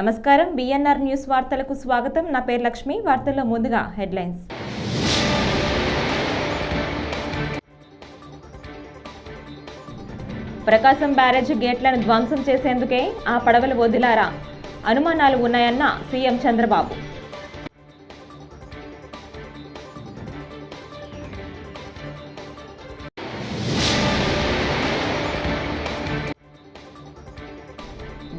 నమస్కారం BNR news వార్తలకు స్వాగతం. నా పేరు లక్ష్మి. వార్తల్లో ముందుగా హెడ్లైన్స్. ప్రకాశం బ్యారేజ్ గేట్లను ధ్వంసం చేసేందుకే ఆ పడవలు వదిలారా? అనుమానాలు ఉన్నాయన్న సీఎం చంద్రబాబు.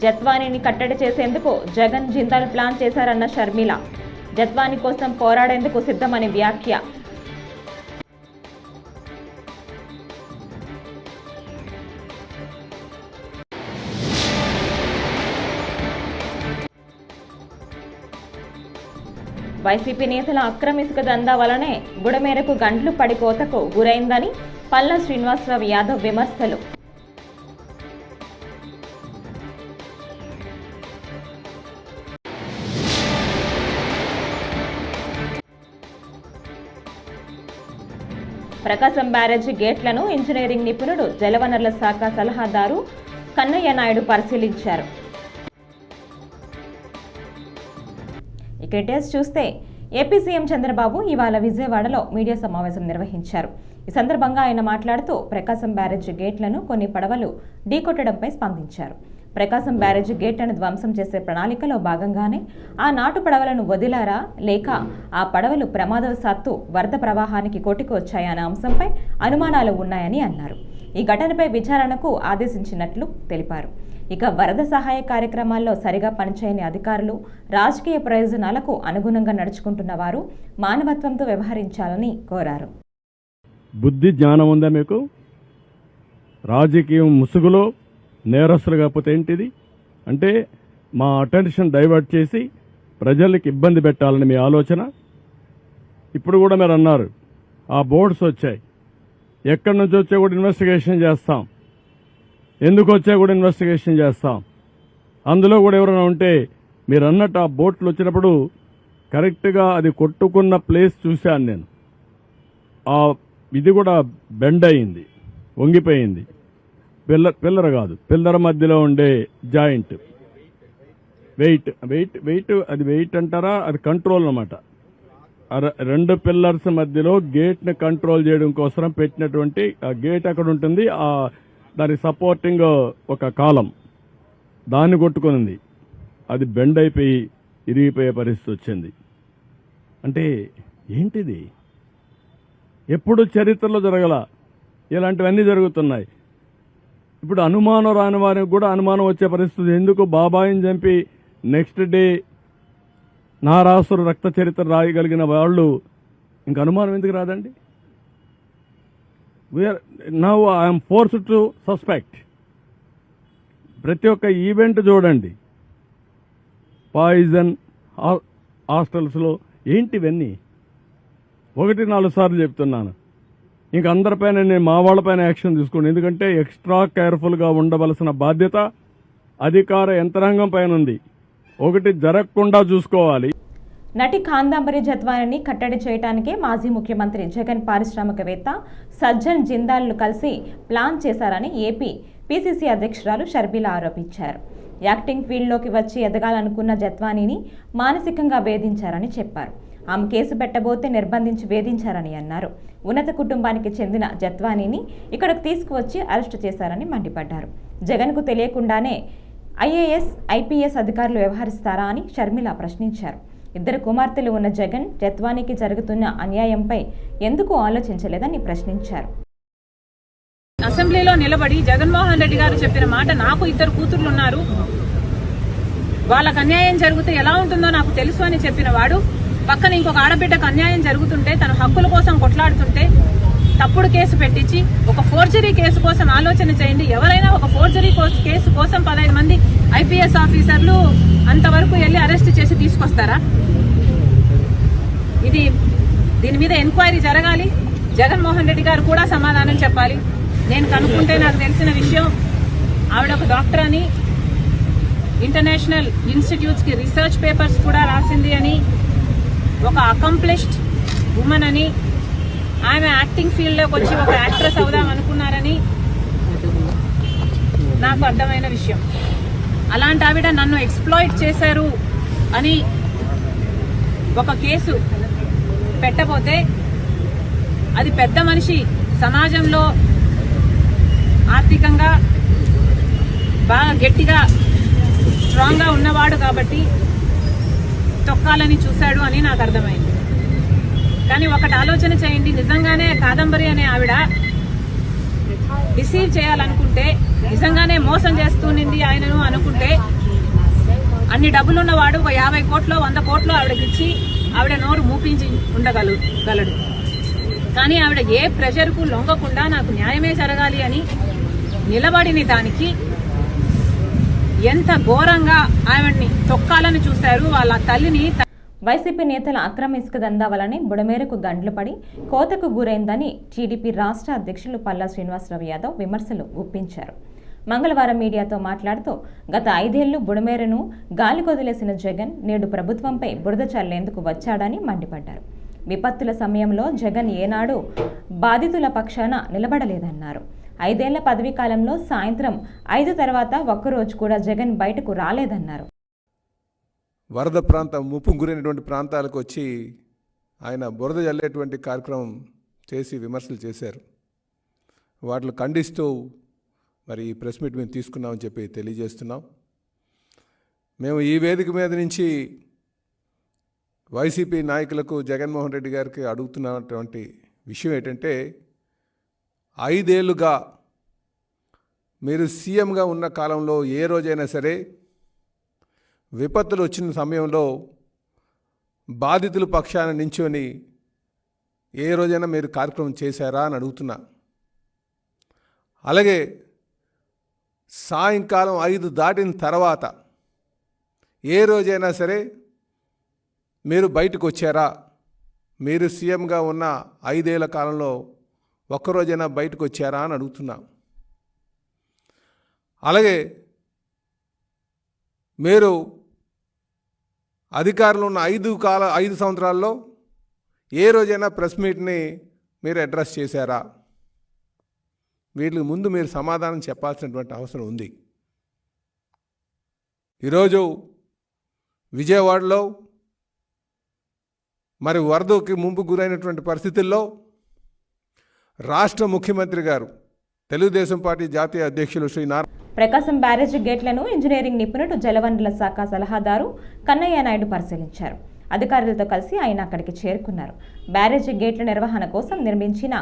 జత్వానీని కట్టడి చేసేందుకు జగన్ జిందాల్ ప్లాన్ చేశారన్న షర్మిల. జత్వానీ కోసం పోరాడేందుకు సిద్ధమని వ్యాఖ్య. వైసీపీ నేతల అక్రమ ఇసుక దందా వలనే బుడమేరకు గంటలు పడిపోతకు గురైందని పల్లా శ్రీనివాసరావు యాదవ్ విమర్శలు. ప్రకాశం బ్యారేజీ గేట్లను ఇంజనీరింగ్ నిపుణుడు జలవనరుల శాఖ సలహాదారు కన్నయ్య నాయుడు పరిశీలించారు. ఇక డీటెయిల్స్ చూస్తే ఏపీ సీఎం చంద్రబాబు ఇవాళ విజయవాడలో మీడియా సమావేశం నిర్వహించారు. ఈ సందర్భంగా ఆయన మాట్లాడుతూ ప్రకాశం బ్యారేజీ గేట్లను కొన్ని పడవలు ఢీకొట్టడంపై స్పందించారు. ప్రకాశం బ్యారేజీ గేట్లను ధ్వంసం చేసే ప్రణాళికలో భాగంగానే ఆ నాటు పడవలను వదిలారా, లేక ఆ పడవలు ప్రమాదవశాత్తు వరద ప్రవాహానికి కొట్టుకొచ్చాయన్న అంశంపై అనుమానాలు ఉన్నాయని అన్నారు. ఈ ఘటనపై విచారణకు ఆదేశించినట్లు తెలిపారు. ఇక వరద సహాయ కార్యక్రమాల్లో సరిగా పనిచేయని అధికారులు, రాజకీయ ప్రయోజనాలకు అనుగుణంగా నడుచుకుంటున్న వారు మానవత్వంతో వ్యవహరించాలని కోరారు. బుద్ధి జ్ఞానం ఉందా మీకు? రాజకీయం ముసుగులో నేరస్తులు కాకపోతే ఏంటిది అంటే మా అటెన్షన్ డైవర్ట్ చేసి ప్రజలకు ఇబ్బంది పెట్టాలని మీ ఆలోచన. ఇప్పుడు కూడా మీరు అన్నారు ఆ బోర్డ్స్ వచ్చాయి, ఎక్కడి నుంచి వచ్చా కూడా ఇన్వెస్టిగేషన్ చేస్తాం, ఎందుకు వచ్చా కూడా ఇన్వెస్టిగేషన్ చేస్తాం. అందులో కూడా ఎవరైనా ఉంటే మీరు అన్నట్టు ఆ బోట్లు వచ్చినప్పుడు కరెక్ట్గా అది కొట్టుకున్న ప్లేస్ చూశాను నేను. ఆ ఇది కూడా బెండ్ అయింది, వంగిపోయింది. పిల్లర్ కాదు, పిల్లర్ మధ్యలో ఉండే జాయింట్ వెయిట్ వెయిట్ వెయిట్ అది వెయిట్ అంటారా, అది కంట్రోల్ అన్నమాట. రెండు పిల్లర్స్ మధ్యలో గేట్ని కంట్రోల్ చేయడం కోసం పెట్టినటువంటి ఆ గేట్ అక్కడ ఉంటుంది, దాని సపోర్టింగ్ ఒక కాలం దాన్ని కొట్టుకునింది. అది బెండ్ అయిపోయి ఇరిగిపోయే పరిస్థితి వచ్చింది. అంటే ఏంటిది? ఎప్పుడు చరిత్రలో జరగల ఇలాంటివన్నీ జరుగుతున్నాయి. ఇప్పుడు అనుమానం రాని వారికి కూడా అనుమానం వచ్చే పరిస్థితి. ఎందుకు బాబాయిని చంపి నెక్స్ట్ డే నారాసురు రక్త చరిత్ర రాయగలిగిన వాళ్ళు ఇంక అనుమానం ఎందుకు రాదండి? Now I'm forced to suspect. ప్రతి ఒక్క ఈవెంట్ చూడండి, పాయిజన్ హాస్టల్స్లో ఏంటివన్నీ 1-4 సార్లు చెప్తున్నాను. ఇంక అందరిపైన నేను మా వాళ్ళపైన యాక్షన్ తీసుకోండి. ఎందుకంటే ఎక్స్ట్రా కేర్ఫుల్గా ఉండవలసిన బాధ్యత అధికార యంత్రాంగం పైన ఉంది. ఒకటి జరగకుండా చూసుకోవాలి. నటి కాందాంబరి జత్వానీని కట్టడి చేయడానికే మాజీ ముఖ్యమంత్రి జగన్ పారిశ్రామికవేత్త సజ్జన్ జిందాల్ను కలిసి ప్లాన్ చేశారని ఏపీ పీసీసీ అధ్యక్షురాలు షర్మిల ఆరోపించారు. యాక్టింగ్ ఫీల్డ్లోకి వచ్చి ఎదగాలనుకున్న జత్వానీని మానసికంగా వేధించారని చెప్పారు. ఆమె కేసు పెట్టబోతే నిర్బంధించి వేధించారని అన్నారు. ఉన్నత కుటుంబానికి చెందిన జత్వానీని ఇక్కడకు తీసుకువచ్చి అరెస్టు చేశారని మండిపడ్డారు. జగన్కు తెలియకుండానే ఐఏఎస్, ఐపీఎస్ అధికారులు వ్యవహరిస్తారా అని షర్మిల ప్రశ్నించారు. 2 కుమార్తెలు ఉన్న జగన్ జత్వానీకి జరుగుతున్న అన్యాయంపై ఎందుకు ఆలోచించలేదని ప్రశ్నించారు. అసెంబ్లీలో నిలబడి జగన్మోహన్ రెడ్డి గారు చెప్పిన మాట, నాకు 2 కూతుర్లు ఉన్నారు, వాళ్ళకు అన్యాయం జరిగితే ఎలా ఉంటుందో నాకు తెలుసు అని చెప్పిన వాడు పక్కన ఇంకొక ఆడబిడ్డకు అన్యాయం జరుగుతుంటే, తన హక్కుల కోసం కొట్లాడుతుంటే తప్పుడు కేసు పెట్టించి ఒక ఫోర్జరీ కేసు కోసం ఆలోచన చేయండి. ఎవరైనా ఒక ఫోర్జరీ కేసు కోసం 15 మంది ఐపీఎస్ ఆఫీసర్లు అంతవరకు వెళ్లి అరెస్ట్ చేసి తీసుకొస్తారా? దీని మీద ఎంక్వైరీ జరగాలి. జగన్మోహన్ రెడ్డి గారు కూడా సమాధానం చెప్పాలి. నేను కనుక్కుంటే నాకు తెలిసిన విషయం, ఆవిడ ఒక డాక్టర్ అని, ఇంటర్నేషనల్ ఇన్స్టిట్యూట్స్ కి రీసెర్చ్ పేపర్స్ కూడా రాసింది అని, ఒక అకంప్లిష్డ్ ఉమెన్ అని, ఆమె యాక్టింగ్ ఫీల్డ్లోకి వచ్చి ఒక యాక్ట్రెస్ అవుదాం అనుకున్నారని నాకు అర్థమైన విషయం. అలాంటి ఆవిడ నన్ను ఎక్స్ప్లాయిట్ చేశారు అని ఒక కేసు పెట్టబోతే అది పెద్ద మనిషి, సమాజంలో ఆర్థికంగా బాగా గట్టిగా స్ట్రాంగ్గా ఉన్నవాడు కాబట్టి తొక్కాలని చూశాడు అని నాకు అర్థమైంది. కానీ ఒకటి ఆలోచన చేయండి, నిజంగానే కాదంబరి అనే ఆవిడ డిసీవ్ చేయాలనుకుంటే, నిజంగానే మోసం చేస్తునింది ఆయనను అనుకుంటే, అన్ని డబ్బులున్నవాడు ఒక 50 కోట్లు 100 కోట్లు ఆవిడకిచ్చి ఆవిడ నోరు మూపించి ఉండగలడు. కానీ ఆవిడ ఏ ప్రెషర్కు లొంగకుండా నాకు న్యాయమే జరగాలి అని నిలబడిన దానికి ఎంత ఘోరంగా ఆవిడ్ని తొక్కాలని చూశారు. వాళ్ళ తల్లిని వైసీపీ నేతల అక్రమ ఇసుక దందా వలనే బుడమేరకు గండ్లు పడి కోతకు గురైందని టీడీపీ రాష్ట్ర అధ్యక్షులు పల్లా శ్రీనివాసరావు యాదవ్ విమర్శలు గుప్పించారు. మంగళవారం మీడియాతో మాట్లాడుతూ గత 5 ఏళ్లు బుడమేరును గాలికొదిలేసిన జగన్ నేడు ప్రభుత్వంపై బురద చల్లేందుకు వచ్చాడని మండిపడ్డారు. విపత్తుల సమయంలో జగన్ ఏనాడు బాధితుల పక్షాన నిలబడలేదన్నారు. 5 ఏళ్ల పదవీ కాలంలో సాయంత్రం 5 తర్వాత ఒక్కరోజు కూడా జగన్ బయటకు రాలేదన్నారు. వరద ప్రాంతం ముప్పు గురైనటువంటి ప్రాంతాలకు వచ్చి ఆయన బురద జల్లేటువంటి కార్యక్రమం చేసి విమర్శలు చేశారు. వాటిని ఖండిస్తూ మరి ఈ ప్రెస్ మీట్ మేము తీసుకున్నామని చెప్పి తెలియజేస్తున్నాం. మేము ఈ వేదిక మీద నుంచి వైసీపీ నాయకులకు జగన్మోహన్ రెడ్డి గారికి అడుగుతున్నటువంటి విషయం ఏంటంటే, 5 ఏళ్లుగా మీరు సీఎంగా ఉన్న కాలంలో ఏ రోజైనా సరే విపత్తులు వచ్చిన సమయంలో బాధితుల పక్షాన నించొని ఏ రోజైనా మీరు కార్యక్రమం చేశారా అని అడుగుతున్నా. అలాగే సాయంకాలం 5 దాటిన తర్వాత ఏ రోజైనా సరే మీరు బయటకు వచ్చారా? మీరు సీఎంగా ఉన్న 5 ఏళ్ల కాలంలో ఒక్కరోజైనా బయటకు వచ్చారా అని అడుగుతున్నా. అలాగే మీరు అధికారంలో ఉన్న 5 సంవత్సరాల్లో ఏ రోజైనా ప్రెస్ మీట్ని మీరు అడ్రస్ చేశారా? వీటికి ముందు మీరు సమాధానం చెప్పాల్సినటువంటి అవసరం ఉంది. ఈరోజు విజయవాడలో మరి వరదకి ముంపు గురైనటువంటి పరిస్థితుల్లో రాష్ట్ర ముఖ్యమంత్రి గారు, తెలుగుదేశం పార్టీ జాతీయ అధ్యక్షులు శ్రీ ప్రకాశం బ్యారేజీ గేట్లను ఇంజనీరింగ్ నిపుణుడు జలవనరుల శాఖ సలహాదారు కన్నయ్య నాయుడు పరిశీలించారు. అధికారులతో కలిసి ఆయన అక్కడికి చేరుకున్నారు. బ్యారేజీ గేట్ల నిర్వహణ కోసం నిర్మించిన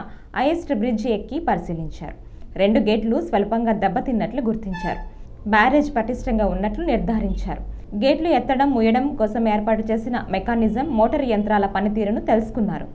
ఐఎస్ట్ బ్రిడ్జి ఎక్కి పరిశీలించారు. 2 గేట్లు స్వల్పంగా దెబ్బతిన్నట్లు గుర్తించారు. బ్యారేజ్ పటిష్టంగా ఉన్నట్లు నిర్ధారించారు. గేట్లు ఎత్తడం ముయ్యడం కోసం ఏర్పాటు చేసిన మెకానిజం, మోటార్ యంత్రాల పనితీరును తెలుసుకున్నారు.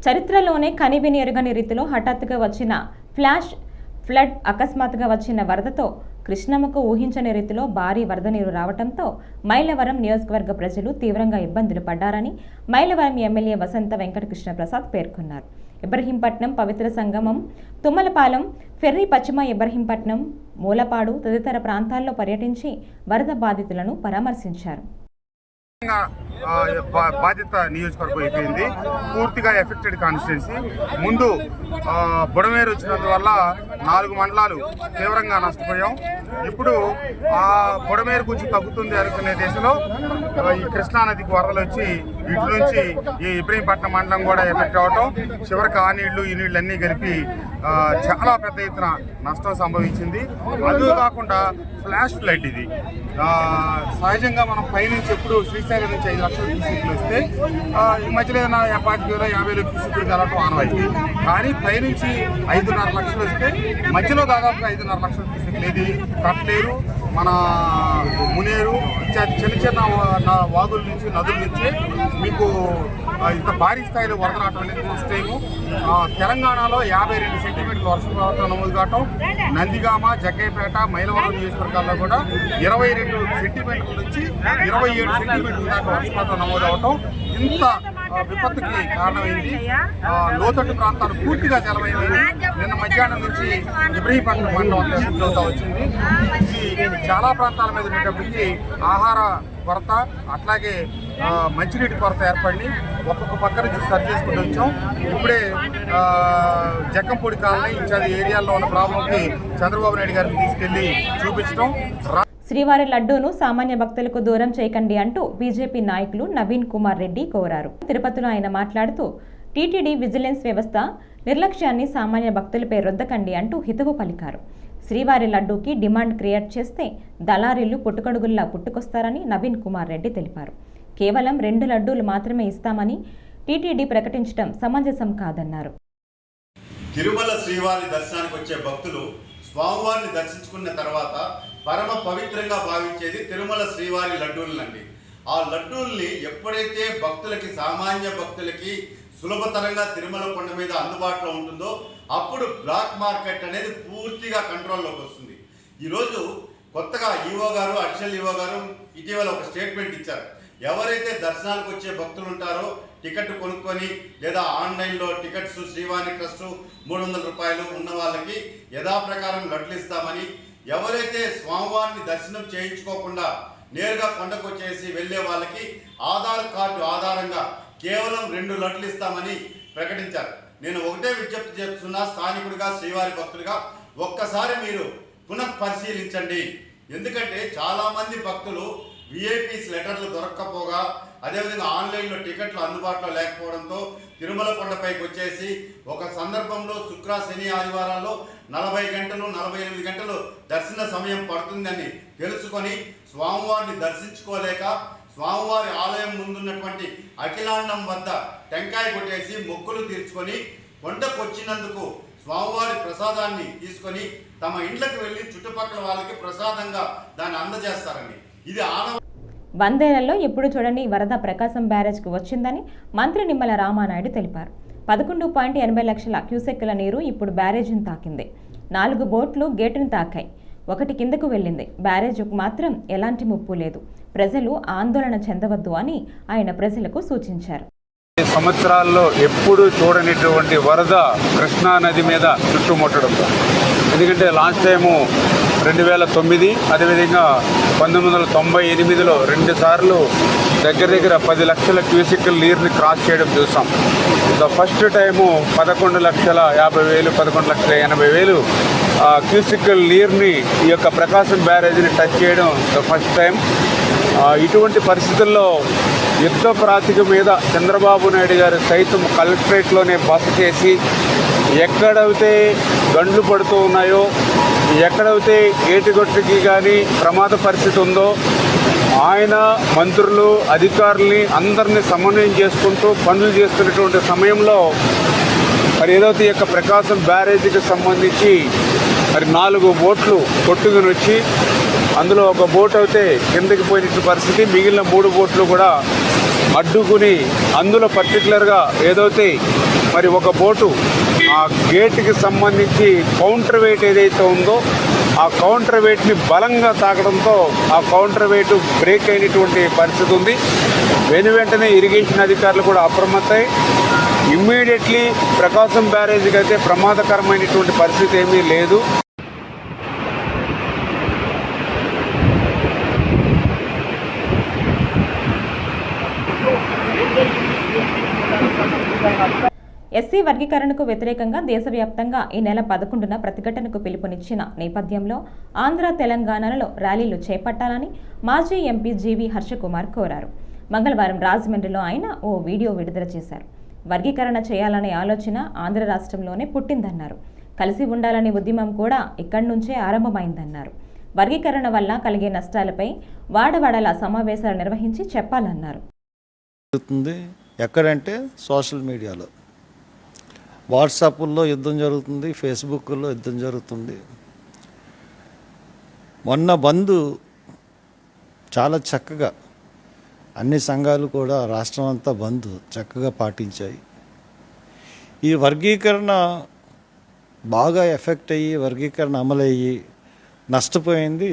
చరిత్రలోనే కనివిని ఎరుగని రీతిలో హఠాత్తుగా వచ్చిన ఫ్లడ్ అకస్మాత్తుగా వచ్చిన వరదతో కృష్ణమ్మకు ఊహించని రీతిలో భారీ వరద నీరు రావడంతో మైలవరం నియోజకవర్గ ప్రజలు తీవ్రంగా ఇబ్బందులు పడ్డారని మైలవరం ఎమ్మెల్యే వసంత వెంకటకృష్ణ ప్రసాద్ పేర్కొన్నారు. ఇబ్రహీంపట్నం పవిత్ర సంగమం, తుమ్మలపాలెం, ఫెర్రీ పశ్చిమ ఇబ్రహీంపట్నం, మూలపాడు తదితర ప్రాంతాల్లో పర్యటించి వరద బాధితులను పరామర్శించారు. బాధిత నియోజకవర్గం అయిపోయింది. పూర్తిగా ఎఫెక్టెడ్ కాన్స్టిట్యున్సీ. ముందు బుడమేరు వచ్చినందువల్ల 4 మండలాలు తీవ్రంగా నష్టపోయాం. ఇప్పుడు ఆ బుడమేరు కొంచెం తగ్గుతుంది అనుకునే దిశలో ఈ కృష్ణానదికి వరదలు వచ్చి ఇటు నుంచి ఈ ఇబ్రహీంపట్నం మండలం కూడా ఎఫెక్ట్ అవటం, చివరికి ఆ నీళ్లు ఈ నీళ్ళు అన్నీ కలిపి చాలా పెద్ద ఎత్తున నష్టం సంభవించింది. అదే కాకుండా ఫ్లాష్ ఫ్లడ్ ఇది. సహజంగా మనం పైనుంచి ఎప్పుడు శ్రీశైలం నుంచి 5 లక్షల క్యూసెక్లు వస్తే ఈ మధ్యలో 50,000 క్యూసెక్లు కలవటం ఆనవాయితీ. కానీ పైనుంచి 5.5 లక్షలు వస్తే మధ్యలో దాదాపు 5.5 లక్షల క్యూసెక్లు ఏది కట్లేరు, మన మునేరు ఇత్యాది చిన్న చిన్న వాగుల నుంచి నదుల నుంచి మీకు ఇంత భారీ స్థాయిలో వరద రావటం అనేది ఫస్ట్ టైము. తెలంగాణలో 52 సెంటీమీటర్ల వర్షపాతం నమోదు కావటం, నందిగామ, జగ్గైపేట, మైలవరం నియోజకవర్గాల్లో కూడా 22 సెంటీమీటర్ల నుంచి 27 సెంటీమీటర్ల దాకా వర్షపాతం నమోదు అవటం ఇంత విపత్తుకి కారణమైంది. లోతట్టు ప్రాంతాలు పూర్తిగా జలమయమైంది. నిన్న మధ్యాహ్నం నుంచి ఇబ్రహీంపట్నం మండలం అంతా షిఫ్ట్ అవుతా వచ్చింది. ఇది చాలా ప్రాంతాల మీద ఉండేటప్పటికీ ఆహార కొరత, అట్లాగే మంచినీటి కొరత ఏర్పడి ఒక్కొక్క పక్క నుంచి సరి చేసుకుంటూ వచ్చాం. ఇప్పుడే జక్కంపూడి కాలనీ ఇత్యాది ఏరియాల్లో ఉన్న ప్రాబ్లంకి చంద్రబాబు నాయుడు గారిని తీసుకెళ్లి చూపించడం. శ్రీవారి లడ్డూను సామాన్య భక్తులకు దూరం చేయకండి అంటూ బీజేపీ నాయకులు నవీన్ కుమార్ రెడ్డి కోరారు. తిరుపతిలో ఆయన మాట్లాడుతూ టీటీడీ విజిలెన్స్ వ్యవస్థ నిర్లక్ష్యాన్ని సామాన్య భక్తులపై రుద్దకండి అంటూ హితవు పలికారు. శ్రీవారి లడ్డూకి డిమాండ్ క్రియేట్ చేస్తే దళారీలు పుట్టుకడుగుల్లా పుట్టుకొస్తారని నవీన్ కుమార్ రెడ్డి తెలిపారు. కేవలం 2 లడ్డూలు మాత్రమే ఇస్తామని టీటీడీ ప్రకటించడం సమంజసం కాదన్నారు. తిరుమల శ్రీవారి దర్శనానికి వచ్చే భక్తులు స్వామివారిని దర్శించుకున్న తర్వాత పరమ పవిత్రంగా భావించేది తిరుమల శ్రీవారి లడ్డూలనండి. ఆ లడ్డూల్ని ఎప్పుడైతే భక్తులకి, సామాన్య భక్తులకి సులభతరంగా తిరుమల కొండ మీద అందుబాటులో ఉంటుందో అప్పుడు బ్లాక్ మార్కెట్ అనేది పూర్తిగా కంట్రోల్లోకి వస్తుంది. ఈరోజు కొత్తగా ఈవో గారు, అడిషనల్ ఈవో గారు ఇటీవల ఒక స్టేట్మెంట్ ఇచ్చారు. ఎవరైతే దర్శనాలకు వచ్చే భక్తులు ఉంటారో టికెట్ కొనుక్కొని లేదా ఆన్లైన్లో టికెట్స్ శ్రీవారి ట్రస్ట్ 300 రూపాయలు ఉన్న వాళ్ళకి యథాప్రకారం లడ్లు ఇస్తామని, ఎవరైతే స్వామివారిని దర్శనం చేయించుకోకుండా నేరుగా కొండకు వచ్చేసి వెళ్ళే వాళ్ళకి ఆధార్ కార్డు ఆధారంగా కేవలం 2 లడ్లు ఇస్తామని ప్రకటించారు. నేను ఒకటే విజ్ఞప్తి చేస్తున్నా, స్థానికుడిగా, శ్రీవారి భక్తులుగా ఒక్కసారి మీరు పునఃపరిశీలించండి. ఎందుకంటే చాలామంది భక్తులు విఐపీస్ లెటర్లు దొరక్కపోగా, అదేవిధంగా ఆన్లైన్లో టికెట్లు అందుబాటులో లేకపోవడంతో తిరుమల కొండపైకి వచ్చేసి ఒక సందర్భంలో శుక్ర, శని, ఆదివారాల్లో 40 గంటలు 48 గంటలు దర్శన సమయం పడుతుందని తెలుసుకొని స్వామివారిని దర్శించుకోలేక స్వామివారి ఆలయం ముందున్నటువంటి అఖిలాండం వద్ద టెంకాయ కొట్టేసి మొక్కులు తీర్చుకొని కొండకు వచ్చినందుకు స్వామివారి ప్రసాదాన్ని తీసుకొని తమ ఇండ్లకు వెళ్ళి చుట్టుపక్కల వాళ్ళకి ప్రసాదంగా దాన్ని అందజేస్తారండి. ఇది వందేళ్లలో ఎప్పుడు చూడని వరద ప్రకాశం బ్యారేజ్కు వచ్చిందని మంత్రి నిమ్మల రామానాయుడు తెలిపారు. 11.80 లక్షల క్యూసెక్కుల నీరు ఇప్పుడు బ్యారేజ్ను తాకింది. 4 బోట్లు గేటును తాకాయి, 1 కిందకు వెళ్ళింది. బ్యారేజ్కు మాత్రం ఎలాంటి ముప్పు లేదు. ప్రజలు ఆందోళన చెందవద్దు అని ఆయన ప్రజలకు సూచించారు. సంవత్సరాల్లో ఎప్పుడు చూడనిటువంటి వరద కృష్ణానది మీద చుట్టుముట్టడంతో, ఎందుకంటే లాస్ట్ టైము 2009, అదేవిధంగా 1998లో 2 సార్లు దగ్గర 10 లక్షల క్యూసెక్కుల నీరుని క్రాస్ చేయడం చూసాం. ద ఫస్ట్ టైము 11,50,000 11,80,000 క్యూసెక్కుల నీరుని ఈ యొక్క ప్రకాశం బ్యారేజ్ని టచ్ చేయడం ద ఫస్ట్ టైం. ఇటువంటి పరిస్థితుల్లో యుద్ధ ప్రాతిక మీద చంద్రబాబు నాయుడు గారు సైతం కలెక్టరేట్లోనే బస చేసి ఎక్కడైతే గండ్లు పడుతూ ఉన్నాయో, ఎక్కడైతే ఏటిగొట్టుకి కానీ ప్రమాద పరిస్థితి ఉందో ఆయన మంత్రులు, అధికారుల్ని అందరినీ సమన్వయం చేసుకుంటూ పనులు చేస్తున్నటువంటి సమయంలో మరి ఏదైతే ఈ యొక్క ప్రకాశం బ్యారేజీకి సంబంధించి మరి 4 బోట్లు కొట్టుకుని వచ్చి అందులో ఒక బోట్ అయితే కిందకి పోయిన పరిస్థితి, మిగిలిన 3 బోట్లు కూడా అడ్డుకుని అందులో పర్టికులర్గా ఏదైతే మరి ఒక బోటు ఆ గేట్కి సంబంధించి కౌంటర్ వెయిట్ ఏదైతే ఉందో ఆ కౌంటర్ వెయిట్ని బలంగా తాకడంతో ఆ కౌంటర్ వెయిట్ బ్రేక్ అయినటువంటి పరిస్థితి ఉంది. వెంటనే ఇరిగేషన్ అధికారులు కూడా అప్రమత్తమై ఇమ్మీడియట్లీ ప్రకాశం బ్యారేజ్కి అయితే ప్రమాదకరమైనటువంటి పరిస్థితి ఏమీ లేదు. ఎస్సీ వర్గీకరణకు వ్యతిరేకంగా దేశవ్యాప్తంగా ఈ నెల 11న ప్రతిఘటనకు పిలుపునిచ్చిన నేపథ్యంలో ఆంధ్ర తెలంగాణలలో ర్యాలీలు చేపట్టాలని మాజీ ఎంపీ జీవీ హర్షకుమార్ కోరారు. మంగళవారం రాజమండ్రిలో ఆయన ఓ వీడియో విడుదల చేశారు. వర్గీకరణ చేయాలనే ఆలోచన ఆంధ్ర రాష్ట్రంలోనే పుట్టిందన్నారు. కలిసి ఉండాలనే ఉద్యమం కూడా ఇక్కడి నుంచే ఆరంభమైందన్నారు. వర్గీకరణ వల్ల కలిగే నష్టాలపై వాడవాడల సమావేశాలు నిర్వహించి చెప్పాలన్నారు. ఎక్కడంటే సోషల్ మీడియాలో, వాట్సాప్లో యుద్ధం జరుగుతుంది, ఫేస్బుక్లో యుద్ధం జరుగుతుంది. మొన్న బంద్ చాలా చక్కగా అన్ని సంఘాలు కూడా రాష్ట్రం అంతా బంద్ చక్కగా పాటించాయి. ఈ వర్గీకరణ బాగా ఎఫెక్ట్ అయ్యి వర్గీకరణ అమలయ్యి నష్టపోయింది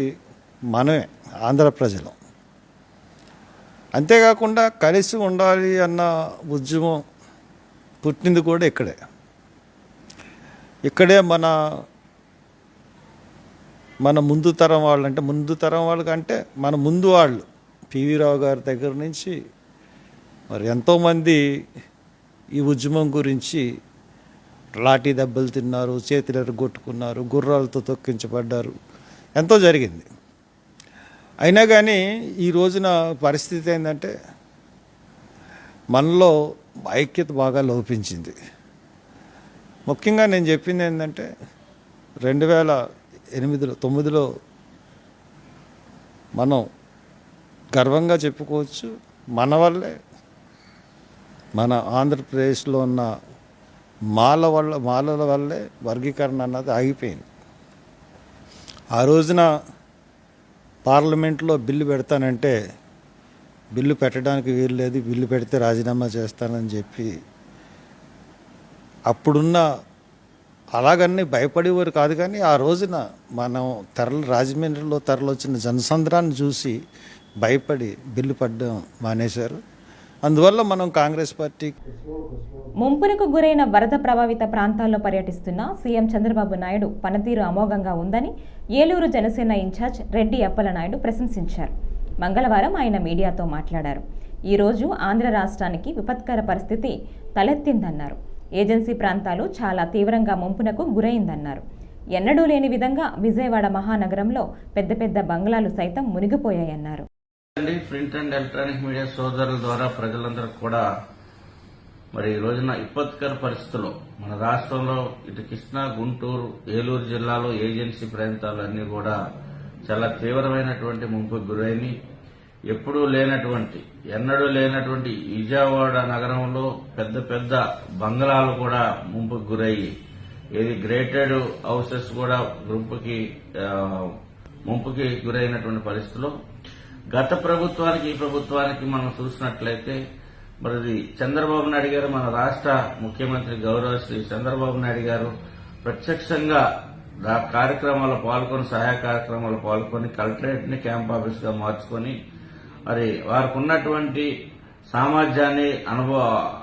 మనమే, ఆంధ్ర ప్రజలు. అంతేకాకుండా కలిసి ఉండాలి అన్న ఉద్యమం పుట్టింది కూడా ఇక్కడే మన ముందు తరం వాళ్ళు, అంటే ముందు తరం వాళ్ళకంటే మన ముందు వాళ్ళు పివి రావు గారి దగ్గర నుంచి మరి ఎంతోమంది ఈ ఉద్యమం గురించి లాఠీ దెబ్బలు తిన్నారు, చేతులు ఎరగొట్టుకున్నారు, గుర్రాలతో తొక్కించబడ్డారు, ఎంతో జరిగింది. అయినా కానీ ఈ రోజున పరిస్థితి ఏంటంటే మనలో ఐక్యత బాగా లోపించింది. ముఖ్యంగా నేను చెప్పింది ఏంటంటే 2008-9లో మనం గర్వంగా చెప్పుకోవచ్చు, మన వల్లే మన ఆంధ్రప్రదేశ్లో ఉన్న మాలల వల్లే వర్గీకరణ అన్నది ఆగిపోయింది. ఆ రోజున పార్లమెంట్లో బిల్లు పెడతానంటే బిల్లు పెట్టడానికి వీలు లేదు, బిల్లు పెడితే రాజీనామా చేస్తానని చెప్పి అప్పుడున్న అలాగన్నీ భయపడేవారు కాదు. కానీ ఆ రోజున మనం రాజమండ్రిలో తరలొచ్చిన జనసంద్రాన్ని చూసి భయపడి బిల్లు పడ్డం మానేశారు. అందువల్ల మనం కాంగ్రెస్ పార్టీ ముంపునకు గురైన వరద ప్రభావిత ప్రాంతాల్లో పర్యటిస్తున్న సీఎం చంద్రబాబు నాయుడు పనితీరు అమోఘంగా ఉందని ఏలూరు జనసేన ఇన్ఛార్జ్ రెడ్డి అప్పలనాయుడు ప్రశంసించారు. మంగళవారం ఆయన మీడియాతో మాట్లాడారు. ఈరోజు ఆంధ్ర రాష్ట్రానికి విపత్కర పరిస్థితి తలెత్తిందన్నారు. ఏజెన్సీ ప్రాంతాలు చాలా తీవ్రంగా ముంపునకు గురైందన్నారు. ఎన్నడూ లేని విధంగా విజయవాడ మహానగరంలో పెద్ద పెద్ద బంగ్లాలు సైతం మునిగిపోయాయన్నారు. ప్రింట్ అండ్ ఎలక్ట్రానిక్ మీడియా సోదరుల ద్వారా ప్రజలందరూ కూడా మరి ఈ రోజున విపత్కర పరిస్థితుల్లో మన రాష్ట్రంలో ఇటు కృష్ణా, గుంటూరు, ఏలూరు జిల్లాలో ఏజెన్సీ ప్రాంతాలు అన్నీ కూడా చాలా తీవ్రమైనటువంటి ముంపుకు గురైనవి. ఎన్నడూ లేనటువంటి విజయవాడ నగరంలో పెద్ద పెద్ద బంగ్లాలు కూడా ముంపుకు గురయ్యి, గ్రేటెడ్ హౌసెస్ కూడా ముంపుకి గురైనటువంటి పరిస్థితుల్లో గత ప్రభుత్వానికి ఈ ప్రభుత్వానికి మనం చూసినట్లయితే మరి చంద్రబాబు నాయుడు గారు, మన రాష్ట్ర ముఖ్యమంత్రి గౌరవ శ్రీ చంద్రబాబు నాయుడు గారు ప్రత్యక్షంగా కార్యక్రమాల్లో పాల్గొని, సహాయ కార్యక్రమాల్లో పాల్గొని కలెక్టరేట్ ని క్యాంప్ ఆఫీస్ గా మార్చుకొని మరి వారికి ఉన్నటువంటి సామర్థ్యాన్ని,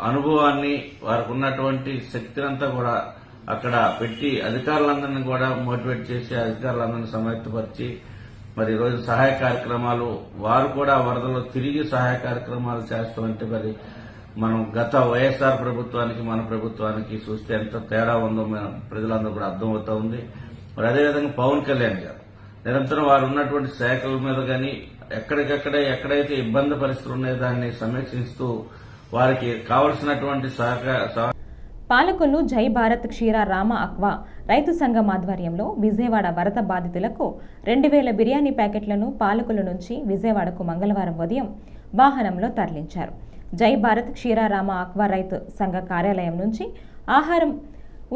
అనుభవాన్ని, వారికి ఉన్నటువంటి శక్తినంతా కూడా అక్కడ పెట్టి అధికారులందరినీ కూడా మోటివేట్ చేసి అధికారులందరినీ సమాయత్తపరిచి మరి ఈరోజు సహాయ కార్యక్రమాలు వారు కూడా వరదలో తిరిగి సహాయ కార్యక్రమాలు చేస్తామంటే మరి మనం గత వైఎస్ఆర్ ప్రభుత్వానికి మన ప్రభుత్వానికి చూస్తే ఎంత తేడా ఉందో ప్రజలందరూ కూడా అర్థమవుతా ఉంది. మరి అదేవిధంగా పవన్ కళ్యాణ్ గారు నిరంతరం వారు ఉన్నటువంటి శాఖల మీద కానీ ఎక్కడైతే ఇబ్బంది పరిస్థితులు ఉన్నాయో దాన్ని సమీక్షిస్తూ వారికి కావలసినటువంటి పాలకొల్లు జై భారత్ క్షీర రామ అక్వా రైతు సంఘం ఆధ్వర్యంలో విజయవాడ వరద బాధితులకు 2000 బిర్యానీ ప్యాకెట్లను పాలకొల్లు నుంచి విజయవాడకు మంగళవారం ఉదయం వాహనంలో తరలించారు. జై భారత్ క్షీర రామ అక్వా రైతు సంఘ కార్యాలయం నుంచి ఆహారం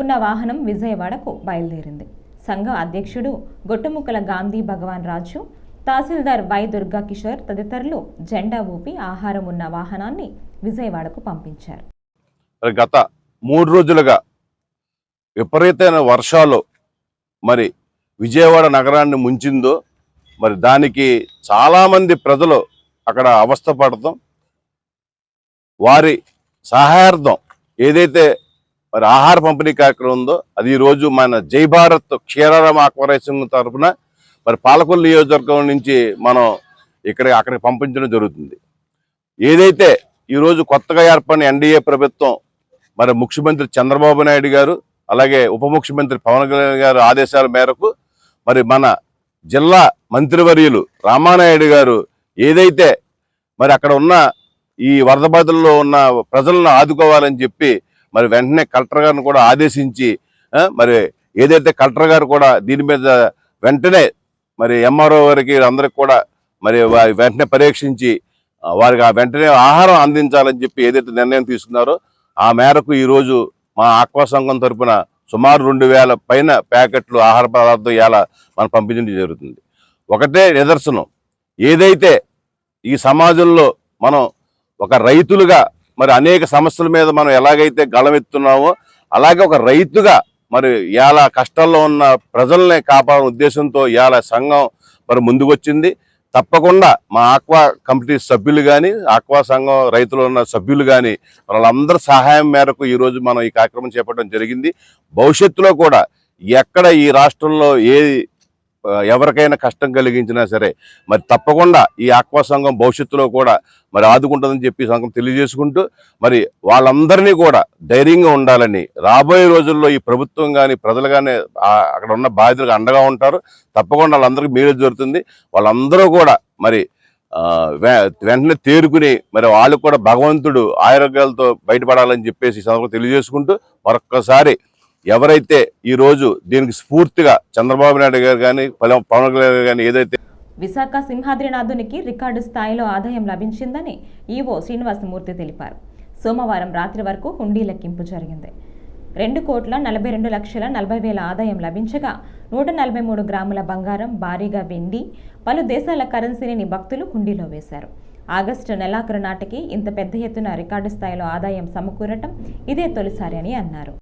ఉన్న వాహనం విజయవాడకు బయలుదేరింది. సంఘ అధ్యక్షుడు గొట్టుముక్కల గాంధీ భగవాన్ రాజు, తహసీల్దార్ వై దుర్గా కిషోర్ తదితరులు జెండా ఊపి ఆహారం ఉన్న వాహనాన్ని విజయవాడకు పంపించారు. గత 3 రోజులుగా విపరీతమైన వర్షాలు మరి విజయవాడ నగరాన్ని ముంచిందో మరి దానికి చాలామంది ప్రజలు అక్కడ అవస్థ పడతాం, వారి సహాయార్థం ఏదైతే మరి ఆహార పంపిణీ కార్యక్రమం ఉందో అది ఈరోజు మన జై భారత్ క్షీరారామ ఆక్వారైజేషన్ తరఫున మరి పాలకొల్లు నియోజకవర్గం నుంచి మనం అక్కడికి పంపించడం జరుగుతుంది. ఏదైతే ఈరోజు కొత్తగా ఏర్పడిన ఎన్డీఏ ప్రభుత్వం మరి ముఖ్యమంత్రి చంద్రబాబు నాయుడు గారు అలాగే ఉప ముఖ్యమంత్రి పవన్ కళ్యాణ్ గారు ఆదేశాల మేరకు మరి మన జిల్లా మంత్రివర్యులు రామానాయుడు గారు ఏదైతే మరి అక్కడ ఉన్న ఈ వరద బాధల్లో ఉన్న ప్రజలను ఆదుకోవాలని చెప్పి మరి వెంటనే కలెక్టర్ గారిని కూడా ఆదేశించి మరి ఏదైతే కలెక్టర్ గారు కూడా దీని మీద వెంటనే మరి ఎంఆర్ఓ గారికి అందరికి కూడా మరి వెంటనే పరీక్షించి వారికి వెంటనే ఆహారం అందించాలని చెప్పి ఏదైతే నిర్ణయం తీసుకున్నారో ఆ మేరకు ఈరోజు మా ఆక్వా సంఘం తరఫున సుమారు 2000 పైన ప్యాకెట్లు ఆహార పదార్థం ఇలా మనం పంపించడం జరుగుతుంది. ఒకటే నిదర్శనం, ఏదైతే ఈ సమాజంలో మనం ఒక రైతులుగా మరి అనేక సమస్యల మీద మనం ఎలాగైతే గళమెత్తున్నామో అలాగే ఒక రైతుగా మరి ఇలా కష్టాల్లో ఉన్న ప్రజల్ని కాపాడే ఉద్దేశంతో ఇలా సంఘం మరి ముందుకొచ్చింది. తప్పకుండా మా ఆక్వా కమిటీ సభ్యులు కానీ ఆక్వా సంఘం రైతులు ఉన్న సభ్యులు కానీ వాళ్ళందరి సహాయం మేరకు ఈరోజు మనం ఈ కార్యక్రమం చేపట్టడం జరిగింది. భవిష్యత్తులో కూడా ఎక్కడ ఈ రాష్ట్రంలో ఎవరికైనా కష్టం కలిగించినా సరే మరి తప్పకుండా ఈ ఆక్వా సంఘం భవిష్యత్తులో కూడా మరి ఆదుకుంటుందని చెప్పి సంఘం తెలియజేసుకుంటూ మరి వాళ్ళందరినీ కూడా ధైర్యంగా ఉండాలని, రాబోయే రోజుల్లో ఈ ప్రభుత్వం కానీ ప్రజలు కానీ అక్కడ ఉన్న బాధితులకు అండగా ఉంటారు. తప్పకుండా వాళ్ళందరికీ మేలు జరుగుతుంది. వాళ్ళందరూ కూడా మరి వెంటనే తేరుకుని మరి వాళ్ళు కూడా భగవంతుడు ఆరోగ్యాలతో బయటపడాలని చెప్పేసి ఈ సందర్భంగా తెలియజేసుకుంటూ మరొక్కసారి ఎవరైతే ఈరోజు దీనికి స్ఫూర్తిగా చంద్రబాబు నాయుడు గారు కానీ పవన్ కళ్యాణ్ గారు కానీ ఏదైతే విశాఖ సింహాద్రినాథునికి రికార్డు స్థాయిలో ఆదాయం లభించిందని ఈవో శ్రీనివాసమూర్తి తెలిపారు. సోమవారం రాత్రి వరకు హుండీ లెక్కింపు జరిగింది. 2,42,40,000 ఆదాయం లభించగా 143 గ్రాముల బంగారం, భారీగా వెండి, పలు దేశాల కరెన్సీని భక్తులు హుండీలో వేశారు. ఆగస్టు నెలాఖరు నాటికి ఇంత పెద్ద ఎత్తున రికార్డు స్థాయిలో ఆదాయం సమకూరటం ఇదే తొలిసారి అని అన్నారు.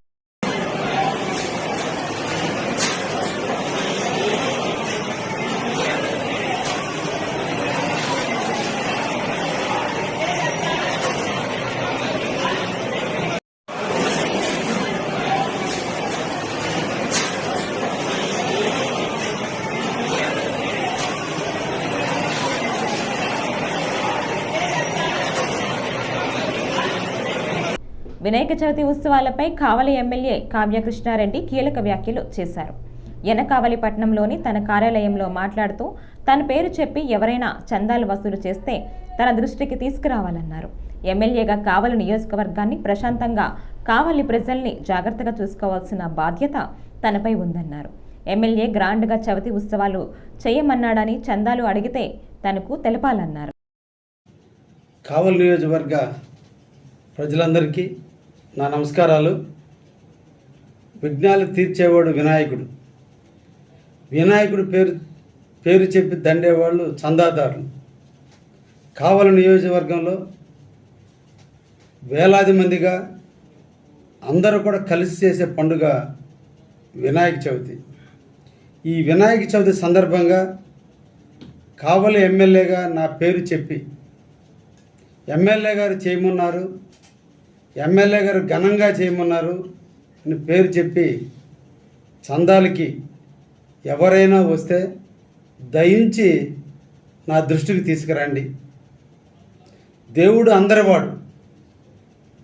వినాయక చవితి ఉత్సవాలపై కావలి ఎమ్మెల్యే కావ్య కృష్ణారెడ్డి కీలక వ్యాఖ్యలు చేశారు. యనకావలిపట్నంలోని తన కార్యాలయంలో మాట్లాడుతూ తన పేరు చెప్పి ఎవరైనా చందాలు వసూలు చేస్తే తన దృష్టికి తీసుకురావాలన్నారు. ఎమ్మెల్యేగా కావలి నియోజకవర్గాన్ని ప్రశాంతంగా కావలి ప్రజల్ని జాగ్రత్తగా చూసుకోవాల్సిన బాధ్యత తనపై ఉందన్నారు. ఎమ్మెల్యే గ్రాండ్గా చవితి ఉత్సవాలు చేయమన్నాడని, చందాలు అడిగితే తనకు తెలపాలన్నారు. కావలి నియోజకవర్గ ప్రజలందరికీ నా నమస్కారాలు. విఘ్నాలు తీర్చేవాడు వినాయకుడు. వినాయకుడు పేరు చెప్పి దండేవాళ్ళు చందాదారులు. కావలి నియోజకవర్గంలో వేలాది మందిగా అందరూ కూడా కలిసి చేసే పండుగ వినాయక చవితి. ఈ వినాయక చవితి సందర్భంగా కావలి ఎమ్మెల్యేగా నా పేరు చెప్పి ఎమ్మెల్యే గారు చేయమన్నారు, ఎమ్మెల్యే గారు ఘనంగా చేయమన్నారు అని పేరు చెప్పి చందాలకి ఎవరైనా వస్తే దయించి నా దృష్టికి తీసుకురండి. దేవుడు అందరివాడు,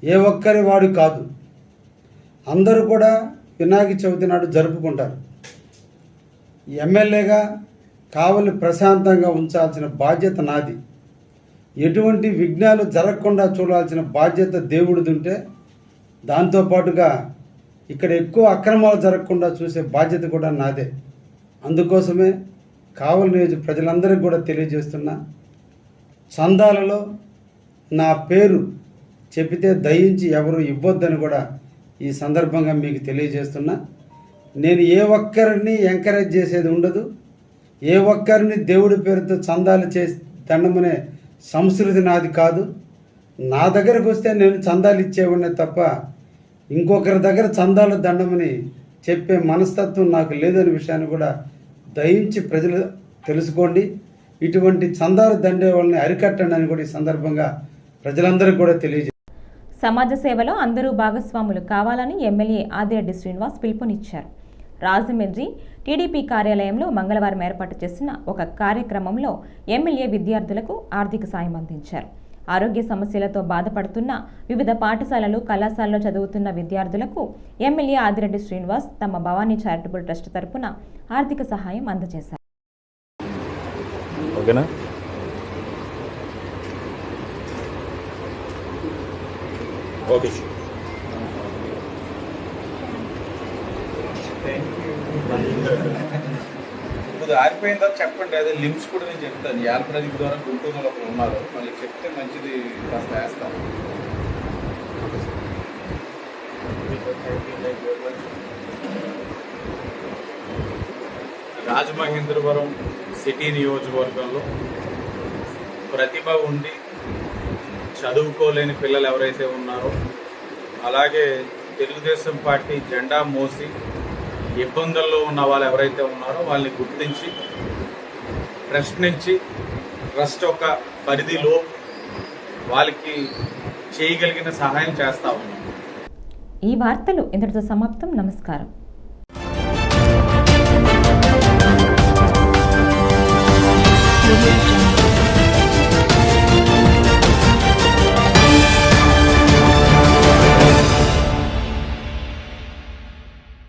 ఏ ఒక్కరి వాడు కాదు. అందరూ కూడా వినాయక చవితి నాడు జరుపుకుంటారు. ఎమ్మెల్యేగా కావలి ప్రశాంతంగా ఉంచాల్సిన బాధ్యత నాది. ఎటువంటి విఘ్నాలు జరగకుండా చూడాల్సిన బాధ్యత దేవుడిది ఉంటే, దాంతోపాటుగా ఇక్కడ ఎక్కువ అక్రమాలు జరగకుండా చూసే బాధ్యత కూడా నాదే. అందుకోసమే కావలి నియోజక ప్రజలందరికీ కూడా తెలియజేస్తున్నా, చందాలలో నా పేరు చెబితే దయించి ఎవరు ఇవ్వద్దని కూడా ఈ సందర్భంగా మీకు తెలియజేస్తున్నా. నేను ఏ ఒక్కరిని ఎంకరేజ్ చేసేది ఉండదు. ఏ ఒక్కరిని దేవుడి పేరుతో చందాలు చేసి దండమనే సంస్కృతి నాది కాదు. నా దగ్గరకు వస్తే నేను చందాలు ఇచ్చేవాడినే తప్ప ఇంకొకరి దగ్గర చందాలు దండమని చెప్పే మనస్తత్వం నాకు లేదనే విషయాన్ని కూడా దయించి ప్రజలు తెలుసుకోండి. ఇటువంటి చందాలు దండే వాళ్ళని అరికట్టండి అని కూడా ఈ సందర్భంగా ప్రజలందరికీ కూడా తెలియజేస్తారు. సమాజ సేవలో అందరూ భాగస్వాములు కావాలని ఎమ్మెల్యే ఆదిరెడ్డి శ్రీనివాస్ పిలుపునిచ్చారు. రాజమండ్రి టీడీపీ కార్యాలయంలో మంగళవారం ఏర్పాటు చేసిన ఒక కార్యక్రమంలో ఎమ్మెల్యే విద్యార్థులకు ఆర్థిక సాయం అందించారు. ఆరోగ్య సమస్యలతో బాధపడుతున్న వివిధ పాఠశాలలు, కళాశాలలో చదువుతున్న విద్యార్థులకు ఎమ్మెల్యే ఆదిరెడ్డి శ్రీనివాస్ తమ భవానీ చారిటబుల్ ట్రస్ట్ తరపున ఆర్థిక సహాయం అందజేశారు. ఓకేనా? ఓకే. ఇప్పుడు ఆరిపోయిందా చెప్పండి. అదే లిమ్స్ కూడా నేను చెప్తాను. యాలప్రదీప్ ద్వారా గుంటూరులో ఒకరు ఉన్నారు, మళ్ళీ చెప్తే మంచిది, కాస్త వేస్తాను. రాజమహేంద్రవరం సిటీ నియోజకవర్గంలో ప్రతిభ ఉండి చదువుకోలేని పిల్లలు ఎవరైతే ఉన్నారో, అలాగే తెలుగుదేశం పార్టీ జెండా మోసి ఇబ్బందుల్లో ఉన్న వాళ్ళు ఎవరైతే ఉన్నారో వాళ్ళని గుర్తించి ప్రశ్నించి ట్రస్ట్ యొక్క పరిధిలో వాళ్ళకి చేయగలిగిన సహాయం చేస్తా ఉన్నాం. ఈ వార్తలు ఇంతటితో సమాప్తం. నమస్కారం. Audio Jungle.